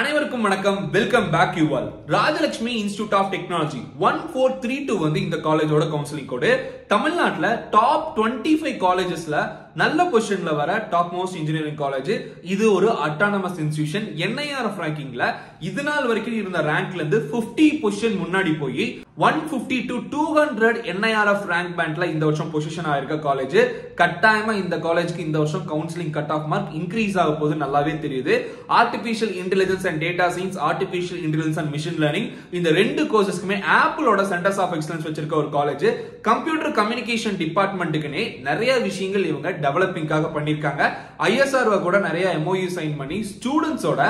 அனைவருக்கும் வணக்கம். Welcome back you all. Rajalakshmi institute of technology 1432 வந்து இந்த காலேஜோட கவுன்சிலிங் கோடு. தமிழ்நாட்டுல டாப் 25 காலேஜஸ்ல நல்ல பொசிஷன்ல வர டாப் மோஸ்ட் இன்ஜினியரிங் காலேஜ். இது ஒரு அட்டானமஸ் இன்ஸ்டிடியூஷன். NIRF ரேங்கிங்ல இது நாள் வரைக்கும் இருந்த ரேங்க்ல இருந்து 50 பொசிஷன் முன்னாடி போய் 150 to 200 NIRF ரேங்க் பேண்ட்ல இந்த வருஷம் பொசிஷன் ஆயிருக்க காலேஜ். கட்டாயமா இந்த காலேஜ்க்கு இந்த வருஷம் counselling cut off mark increase ஆக போது நல்லாவே தெரியுது. Artificial intelligence and data science, artificial intelligence and machine learning, இந்த ரெண்டு கோர்சஸ்க்குமே ஆப்பிளோட சென்டர்ஸ் ஆஃப் எக்ஸலன்ஸ் வச்சிருக்க ஒரு காலேஜ். கம்ப்யூட்டர் கம்யூனிகேஷன் டிபார்ட்மெண்ட்டுக்குனே நிறைய விஷயங்கள் இவங்க டெவலப்பிங்காக பண்ணிருக்காங்க. ISR கூட நிறைய MOU சைன் பண்ணி ஸ்டூடெண்ட்ஸோட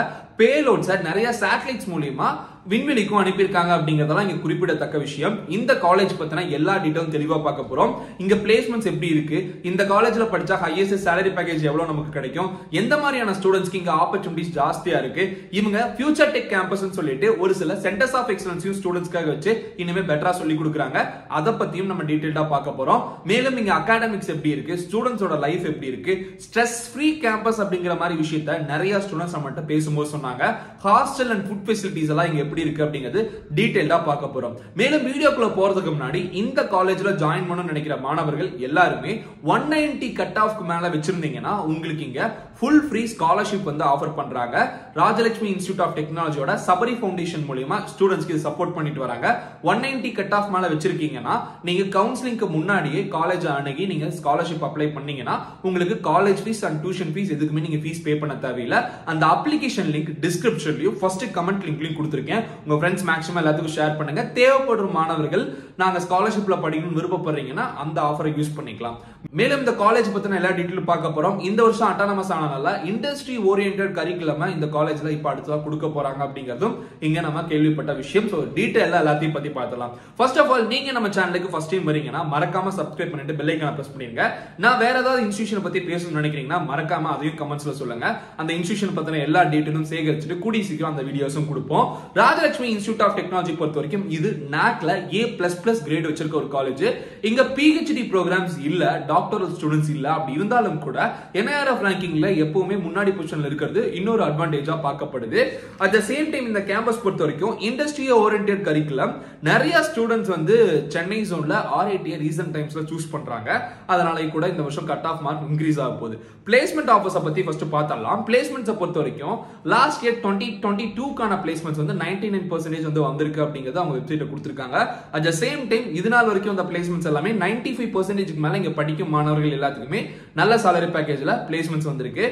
பேலோட்ஸை நிறைய சேட்டலைட்ஸ் மூலமா விண்வெளிக்கும் அனுப்பியிருக்காங்க அப்படிங்கறதெல்லாம் இங்க குறிப்பிடத்தக்க விஷயம். இந்த காலேஜ் பத்தின எல்லா டீட்டெயிலும் தெளிவா பார்க்க போறோம். இங்க பிளேஸ்மெண்ட்ஸ் எப்படி இருக்கு, இந்த காலேஜ்ல படிச்சா ஹையஸ்ட் சேலரி பேக்கேஜ் எவ்வளவு நமக்கு கிடைக்கும், எந்த மாதிரியான ஸ்டூடெண்ட்ஸ்க்கு இங்க ஆப்பர்ச்சுனிட்டிஸ் ஜாஸ்தியா இருக்கு, இவங்க ஃபியூச்சர் டெக் கேம்பஸ் சொல்லிட்டு ஒரு சில சென்டர்ஸ் ஆஃப் எக்ஸலன்ஸையும் ஸ்டூடெண்ட்ஸ்க்காக வச்சு இனிமே பெட்டரா சொல்லி கொடுக்குறாங்க. அதை பத்தியும் நம்ம டீடைலா பார்க்க போறோம். மேலும் இங்க அகாடமிக்ஸ் எப்படி இருக்கு, ஸ்டூடெண்ட்ஸோட லைஃப் எப்படி இருக்கு, ஸ்ட்ரெஸ் ஃப்ரீ கேம்பஸ் அப்படிங்கிற மாதிரி விஷயத்த நிறைய ஸ்டூடெண்ட்ஸ் நம்மகிட்ட பேசும்போது சொன்னாங்க. ஹாஸ்டல் அண்ட் ஃபுட் ஃபெசிலிட்டிஸ் எல்லாம் இங்க எப்படி இருக்கு அப்படிங்கிறது டீடைலா பார்க்க போறோம். மேலும் வீடியோக்குள்ள போறதுக்கு முன்னாடி இந்த காலேஜ்ல ஜாயின் பண்ணணும்னு நினைக்கிற மாணவர்கள் எல்லாருமே 190 கட் ஆஃப்க்கு மேல வச்சிருந்தீங்கன்னா உங்களுக்கு இங்க ஃபுல் ஃப்ரீ ஸ்காலர்ஷிப் வந்து ஆஃபர் பண்றாங்க. ராஜலட்சுமி இன்ஸ்டிடியூட் ஆஃப் டெக்னாலஜியோட சபரி ஃபவுண்டேஷன் மூலமா ஸ்டூடெண்ட்ஸ்க்கு சப்போர்ட் பண்ணிட்டு வராங்க. 190 கட் ஆஃப் மேல வச்சிருக்கீங்கன்னா நீங்க கவுன்சிலிங்க்கு முன்னாடியே காலேஜ் அணுகி நீங்க ஸ்காலர்ஷிப் அப்ளை பண்ணீங்கன்னா உங்களுக்கு college fees and tuition fees எதுக்குமே நீங்க ஃபீஸ் பே பண்ண தேவையில்லை. அந்த அப்ளிகேஷன் லிங்க் டிஸ்கிரிப்ஷன்லயும் ஃபர்ஸ்ட் கமெண்ட் லிங்க்லயும் கொடுத்திருக்கேன். உங்க ஃப்ரெண்ட்ஸ் மேக்ஸிமம் எல்லாத்துக்கும் ஷேர் பண்ணுங்க. தேவைப்படுற மாணவர்கள் நாங்க ஸ்காலர்ஷிப்ல படிக்கணும்னு விருப்பப்படுறீங்கன்னா அந்த ஆஃபரை யூஸ் பண்ணிக்கலாம். மேலும் இந்த காலேஜ் பத்தின எல்லா டீடைலும் பார்க்க போறோம். இந்த வருஷம் அட்டானமஸ் ஆனனால இண்டஸ்ட்ரி ஓரியன்டட் கரிக்குலமா இந்த காலேஜ்ல இப்ப அடுத்ததா கொடுக்க போறாங்க அப்படிங்கிறதும் இங்க நம்ம கேள்விப்பட்ட விஷயம். சோ டீடைலா எல்லாத்தையும் பத்தி பார்த்தலாம். ஃபர்ஸ்ட் ஆஃப் ஆல் நீங்க நம்ம சேனலுக்கு ஃபர்ஸ்ட் டைம் வரீங்கன்னா மறக்காம சப்ஸ்கிரைப் பண்ணிட்டு பெல் ஐகானை பிரஸ் பண்ணிருங்க. நான் வேற ஏதாவது இன்ஸ்டிடியூஷன் பத்தி பேசணும்னு நினைக்கிறீங்கன்னா மறக்காம அதையும் கமெண்ட்ஸ்ல சொல்லுங்க. அந்த இன்ஸ்டிடியூஷன் பத்தின எல்லா டீடைலும் சேகரிச்சுட்டு கூடிய சீக்கிரம் அந்த வீடியோஸும் கொடுப்போம். ராஜலட்சுமி இன்ஸ்டிடியூட் ஆஃப் டெக்னாலஜி பொறுத்த வரைக்கும் இது NACல A++ கிரேட் வச்சிருக்க ஒரு காலேஜ். இங்க PhD ப்ரோக்ராம்ஸ் இல்ல, டாக்டரல் ஸ்டூடெண்ட்ஸ் இல்ல. அப்படி இருந்தாலும் கூட NIRF ரேங்கிங்ல எப்பவுமே முன்னாடி பொசிஷன்ல இருக்கிறது இன்னொரு அட்வான்டேஜா பார்க்கப்படுது. அட் தி சேம் டைம் இந்த கேம்பஸ் பொறுத்த வரைக்கும் இண்டஸ்ட்ரி ஓரியன்டட் கரிக்குலம் நிறைய ஸ்டூடெண்ட்ஸ் வந்து சென்னை ஜோன்ல RIT ரீசன்ட் டைம்ஸ்ல சூஸ் பண்றாங்க. அதனால கூட இந்த வருஷம் கட் ஆஃப் மார்க் இன்க்ரீஸ் ஆக போகுது. பிளேஸ்மெண்ட் ஆஃபர்ஸ் பத்தி ஃபர்ஸ்ட் பார்த்தலாம். பிளேஸ்மெண்ட்ஸ் பொறுத்த வரைக்கும் லாஸ்ட் இயர் 2022 பிளேஸ்மெண்ட்ஸ் வந்து 99% வந்து வந்திருக்கு அப்படிங்கறது அவங்க வெப்சைட்ல கொடுத்திருக்காங்க. அட் தி சேம் டைம் இது நாள் வரைக்கும் அந்த பிளேஸ்மெண்ட்ஸ் எல்லாமே 95% மேல இங்க படிக்கும் மாணவர்கள் எல்லாத்துக்குமே நல்ல salary பேக்கேஜ்ல பிளேஸ்மெண்ட்ஸ் வந்திருக்கு.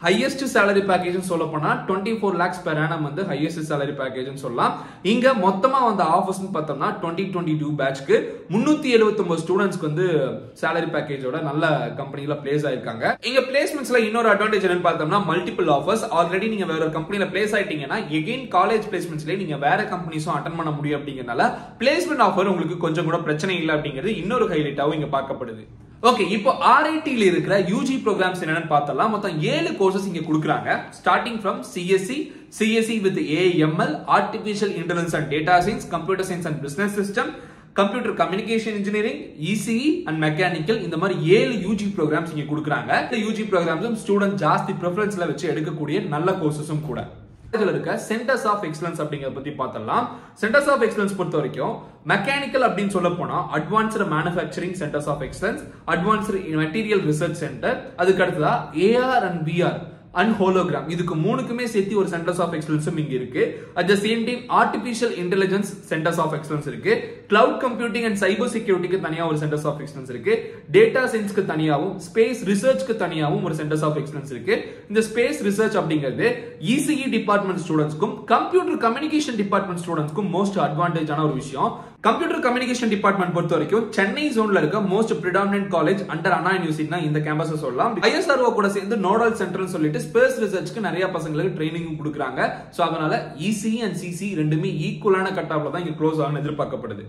ஹையஸ்ட் salary பேக்கேஜ் சொல்ல போனா 24 lakhs per annum வந்து ஹையஸ்ட் salary பேக்கேஜ் சொல்லலாம். இங்க மொத்தமா வந்த ஆஃபர்ஸ் பார்த்தோம்னா 2022 பேட்ச்க்கு 379 ஸ்டூடெண்ட்ஸ்க்கு வந்து salary பேக்கேஜோட நல்ல கம்பெனில பிளேஸ் ஆயிருக்காங்க. இங்க பிளேஸ்மெண்ட்ஸ்ல இன்னொரு அட்வான்டேஜ் என்னன்னு பார்த்தோம்னா மல்டிபிள் ஆஃபர்ஸ். ஆல்ரெடி நீங்க வேற ஒரு கம்பெனில பிளேஸ் ஆயிட்டீங்கன்னா எகைன் காலேஜ் பிளேஸ்மெண்ட்ஸ்ல நீங்க வேற கம்பெனிஸும் அட்டெண்ட் பண்ண முடியும். அப்படிங்கறனால பிளேஸ்மெண்ட் ஆஃபர் உங்களுக்கு கொஞ்சம் கூட பிரச்சனை இல்லை அப்படிங்கிறது இன்னொரு ஹைலைட்டாவும் இங்க பார்க்கப்படுது. ஓகே, இப்போ RIT ல இருக்கிற UG ப்ரோக்ராம்ஸ் என்னன்னு பார்த்தலாம். மொத்தம் 7 கோர்சஸ் இங்க கொடுக்கறாங்க. Starting from CSE with AML, Artificial Intelligence and Data Science, Computer Science and Business System, Computer Communication Engineering, ECE and Mechanical. இந்த மாதிரி 7 UG ப்ரோக்ராம்ஸ் இங்க கொடுக்கறாங்க. இந்த UG ப்ரோக்ராம்ஸும் ஸ்டூடெண்ட் ஜாஸ்தி பிரெஃபரன்ஸ்ல வச்சு எடுக்கக்கூடிய நல்ல கோர்சஸும் கூட. இதுல இருக்க சென்டர்ஸ் ஆஃப் எக்ஸலன்ஸ் அப்படிங்கறத பத்தி பார்த்தலாம். சென்டர்ஸ் ஆஃப் எக்ஸலன்ஸ் பொறுத்த வரைக்கும் மெக்கானிக்கல் அப்படின்னு சொல்ல போனா advanced manufacturing centres of excellence, advanced material research centre, அதுக்கு அடுத்ததா AR and VR and hologram, இதுக்கு மூணுக்குமே சேர்த்து ஒரு சென்டர்ஸ் ஆஃப் எக்ஸலன்ஸும் இங்க இருக்கு. At the same time artificial intelligence centres of excellence இருக்கு. கிளவுட் கம்ப்யூட்டிங் அண்ட் சைபர் செக்யூரிட்டிக்கு தனியா ஒரு சென்டர்ஸ் ஆஃப் எக்ஸலன்ஸ் இருக்கு. டேட்டா சயின்ஸ்க்கு தனியாவும் ஸ்பேஸ் ரிசர்ச்க்கு தனியாவும் ஒரு சென்டர்ஸ் ஆஃப் எக்ஸலன்ஸ் இருக்கு. இந்த ஸ்பேஸ் ரிசர்ச் அப்படிங்கிறது ECE டிபார்ட்மெண்ட் ஸ்டூடெண்ட்ஸ்க்கும் கம்ப்யூட்டர் கம்யூனிகேஷன் டிபார்ட்மெண்ட் ஸ்டூடெண்ட்ஸ்க்கும் மோஸ்ட் அட்வான்டேஜான ஒரு விஷயம். கம்ப்யூட்டர் கம்யூனிகேஷன் டிபார்ட்மெண்ட் பொறுத்த வரைக்கும் சென்னை ஜோன்ல இருக்க மோஸ்ட் பிரிடாமினன்ட் காலேஜ் அண்டர் அண்ணா யூனிவர்சிட்டினா இந்த கேம்பஸ் சொல்லலாம். ISR கூட சேர்ந்து நோடல் சென்டர்னு சொல்லிட்டு ஸ்பேஸ் ரிசர்ச்க்கு நிறைய பசங்களுக்கு ட்ரைனிங் கொடுக்குறாங்க. சோ அதனால ECE and CCE ரெண்டுமே ஈக்குவலான கட் ஆஃப்ல தான் இங்க க்ளோஸ் ஆகணும் எதிர்பார்க்கப்படுது.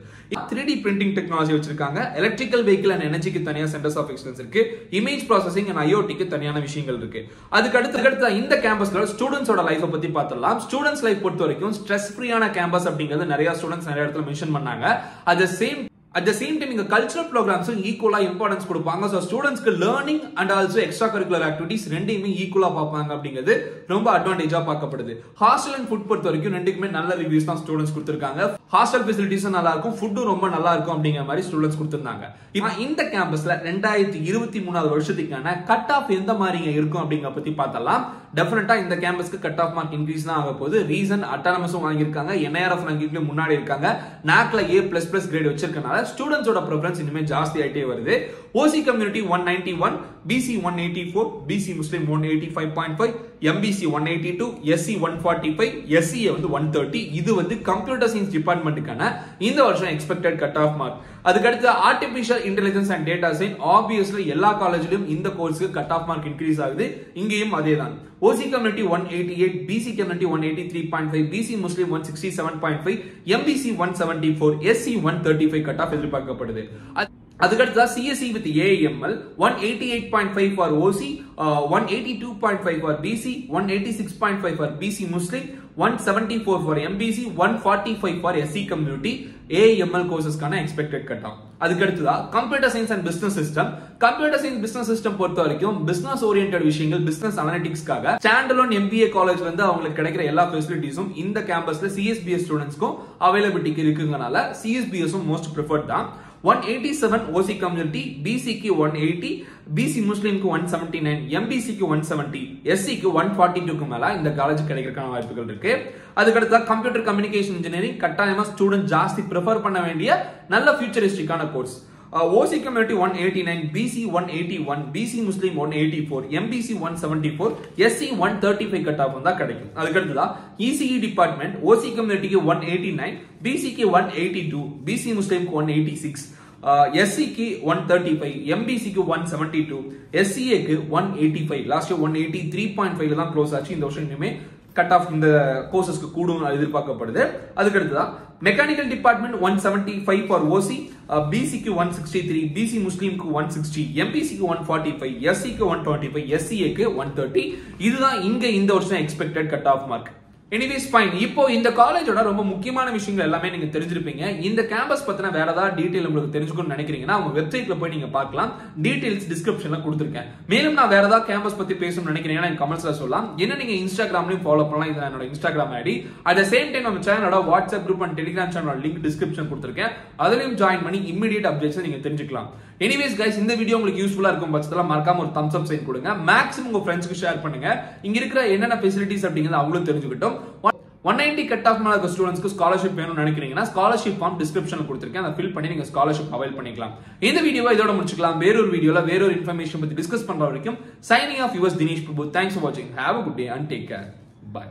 3D பிரிண்டிங் டெக்னாலஜி வச்சிருக்காங்க. எலக்ட்ரிக்கல் வெஹிக்கிள் அண்ட் எனர்ஜிக்கு தனியா சென்டர்ஸ் ஆஃப் எக்ஸலன்ஸ் இருக்கு. இமேஜ் ப்ராசஸிங் அண்ட் IoTக்கு தனியான விஷயங்கள் இருக்கு. அதுக்கு அடுத்து இந்த கேம்பஸ்ல ஸ்டூடெண்ட்ஸோட லைஃப் பத்தி பார்த்தலாம். ஸ்டூடெண்ட்ஸ் லைஃப் பொறுத்த வரைக்கும் ஸ்ட்ரெஸ் ஃப்ரீயான கேம்பஸ் அப்படிங்கிறது நிறைய ஸ்டூடெண்ட்ஸ் நிறைய இடத்துல மென்ஷன் பண்ணாங்க. At the same At the same time, cultural programs equal importance கொடுப்பாங்க. So students க்கு learning and also extracurricular activities ரெண்டையுமே ஈக்குவலா பார்ப்பாங்க அப்படிங்கிறது ரொம்ப அட்வான்டேஜா பார்க்கப்படுது. ஹாஸ்டல் அண்ட் ஃபுட் பொறுத்த வரைக்கும் ரெண்டுக்குமே நல்ல ரிவ்யூஸ் தான் ஸ்டூடெண்ட்ஸ் கொடுத்திருக்காங்க. ஹாஸ்டல் ஃபெசிலிட்டிஸும் நல்லா இருக்கும், ஃபுட்டும் ரொம்ப நல்லா இருக்கும் அப்படிங்கிற மாதிரி ஸ்டூடெண்ட்ஸ் கொடுத்திருந்தாங்க. இப்போ இந்த கேம்பஸ்ல 2023 வருஷத்துக்கான கட் ஆஃப் எந்த மாதிரி இருக்கும் அப்படிங்கிற பத்தி பார்த்தலாம். டெஃபினட்டா இந்த கேம்பஸ்க்கு கட் ஆஃப் மார்க் இன்க்ரீஸ் தான் ஆக போகுது. ரீசன் அட்டானமஸும் வாங்கியிருக்காங்க, NIRF ரேங்கிங்ல முன்னாடி இருக்காங்க, நாக்ல A++ கிரேட் வச்சிருக்கனால ஸ்டூடெண்ட்ஸோட பிரெஃபரன்ஸ் இனிமே ஜாஸ்தி ஆயிட்டே வருது. OC கம்யூனிட்டி 191, BC 184, BC முஸ்லிம் 185.5, MBC 182, SC 145, SCA 130. இது கம்ப்யூட்டர் சயின்ஸ் டிபார்ட்மெண்ட்டுக்கான இந்த வருஷம் எக்ஸ்பெக்டட் கட் ஆஃப் மார்க். அதுக்கடுத்து artificial intelligence and data science, obviously எல்லா காலேஜ்லயும் இந்த கோர்ஸ்க்கு கட் ஆஃப் மார்க் இன்க்ரீஸ் ஆகுது, இங்கேயும் அதேதான். OC community 188, BC community 183.5, BC Muslim 167.5, MBC 174, SC 135 cut off எதிர்பார்க்கப்படுது. அதுக்கடுத்தா CSE with AML 188.5 for OC, 182.5 for BC, 186.5 for BC Muslim, 174 for MBC, 145 for SC community. AML கோர்சஸ்க்கான expected cut off. அதுக்கடுத்ததா computer science and business system. Computer science business system பொறுத்த வரைக்கும் business oriented விஷயங்கள், business அனலிட்டிக்ஸ்க்காக standalone MBA காலேஜ்ல இருந்து அவங்களுக்கு கிடைக்கிற எல்லா ஃபெசிலிட்டிஸும் இந்த கேம்பஸ்ல CSBS ஸ்டூடெண்ட்ஸ்க்கும் அவைலபிலிட்டி இருக்குங்கனால CSBSும் மோஸ்ட் ப்ரிஃபர்ட் தான். 187 OC community, BC க்கு 180, BC Muslim க்கு 179, MBC க்கு 170, SC க்கு 142 க்கு மேல இந்த காலேஜ் கிடைக்கிறதுக்கான வாய்ப்புகள் இருக்கு. அதுக்கடுத்து கம்ப்யூட்டர் கம்யூனிகேஷன் இன்ஜினியரிங் கட்டாயமா ஸ்டூடெண்ட் ஜாஸ்தி ப்ரிஃபர் பண்ண வேண்டிய நல்ல ஃபியூச்சரிஸ்டிக்கான course. OC community 189, BC 181, BC Muslim 184, MBC 174, SC 135 cut off தான் கிடைக்கும். அதுக்கடுத்ததா ECE டிபார்ட்மெண்ட் OC community க்கு 189, BC க்கு 182, BC Muslim க்கு 186, SC க்கு 135, MBC க்கு 172, SCA க்கு 185. லாஸ்ட் 183.5 தான் க்ளோஸ் ஆச்சு. இந்த வருஷம் இனிமே கட் ஆஃப் இந்த கோர்சஸ்க்கு கூடும் எதிர்பார்க்கப்படுது. அதுக்கடுத்ததா mechanical department 175 for OC, BC க்கு 163, BC முஸ்லிம் க்கு 160, MBC க்கு 145, SC க்கு 125, SCA க்கு 130. இதுதான் இங்க இந்த வருஷம் expected cut of mark. Anyways fine. இப்போ இந்த காலேஜோட ரொம்ப முக்கியமான விஷயங்கள் எல்லாமே நீங்க தெரிஞ்சிருப்பீங்க. இந்த கேம்பஸ் பத்தின வேற ஏதாவது டீடைல் உங்களுக்கு தெரிஞ்சுக்கணும்னு நினைக்கிறீங்கன்னா அவங்க வெப்சைட்ல போய் நீங்க பார்க்கலாம். டீடைல்ஸ் டிஸ்கிரிப்ஷன்ல கொடுத்திருக்கேன். மேலும் நான் வேற ஏதாவது கேம்பஸ் பத்தி பேசணும்னு நினைக்கிறீங்கன்னா எனக்கு கமெண்ட்ஸ்ல சொல்லலாம். என்ன நீங்க இன்ஸ்டாகிராம்லயும் ஃபாலோ பண்ணலாம். இது என்னோட Instagram ID. At the same time நம்ம சேனலோட வாட்ஸ்அப் குரூப் அண்ட் டெலிகிராம் சேனலோட லிங்க் டிஸ்கிரிப்ஷன் கொடுத்திருக்கேன். அதுலயும் ஜாயின் பண்ணி இமிடியேட் அப்டேட்ஸ் நீங்க தெரிஞ்சுக்கலாம். எனிவேஸ் கைஸ், இந்த வீடியோ உங்களுக்கு யூஸ்ஃபுல்லா இருக்கும் பட்சத்துல மறக்காம ஒரு தம்ஸ் அப் சைன் கொடுங்க. மேக்ஸிமம் உங்க ஃப்ரெண்ட்ஸ்க்கு ஷேர் பண்ணுங்க. இங்க இருக்கிற என்னென்ன ஃபெசிலிட்டிஸ் அப்படிங்கறது அவங்களும் தெரிஞ்சுக்கிட்டோம். 190 கட் ஆஃப் மேல இருக்க ஸ்டூடெண்ட்ஸ்க்கு ஸ்காலர்ஷிப் வேணும்னு நினைக்கிறீங்கன்னா ஸ்காலர்ஷிப் ஃபார்ம் டிஸ்கிரிப்ஷன்ல கொடுத்திருக்கேன். அதை ஃபில் பண்ணி நீங்க ஸ்காலர்ஷிப் அவைல் பண்ணிக்கலாம். இந்த வீடியோவை இதோட முடிச்சுக்கலாம். வேறொரு வீடியோல வேறொரு இன்ஃபர்மேஷன் பத்தி டிஸ்கஸ் பண்ற வரைக்கும் signing off yours Dinesh Prabhu. Thanks for வாட்சிங். Have a good day and take care. Bye.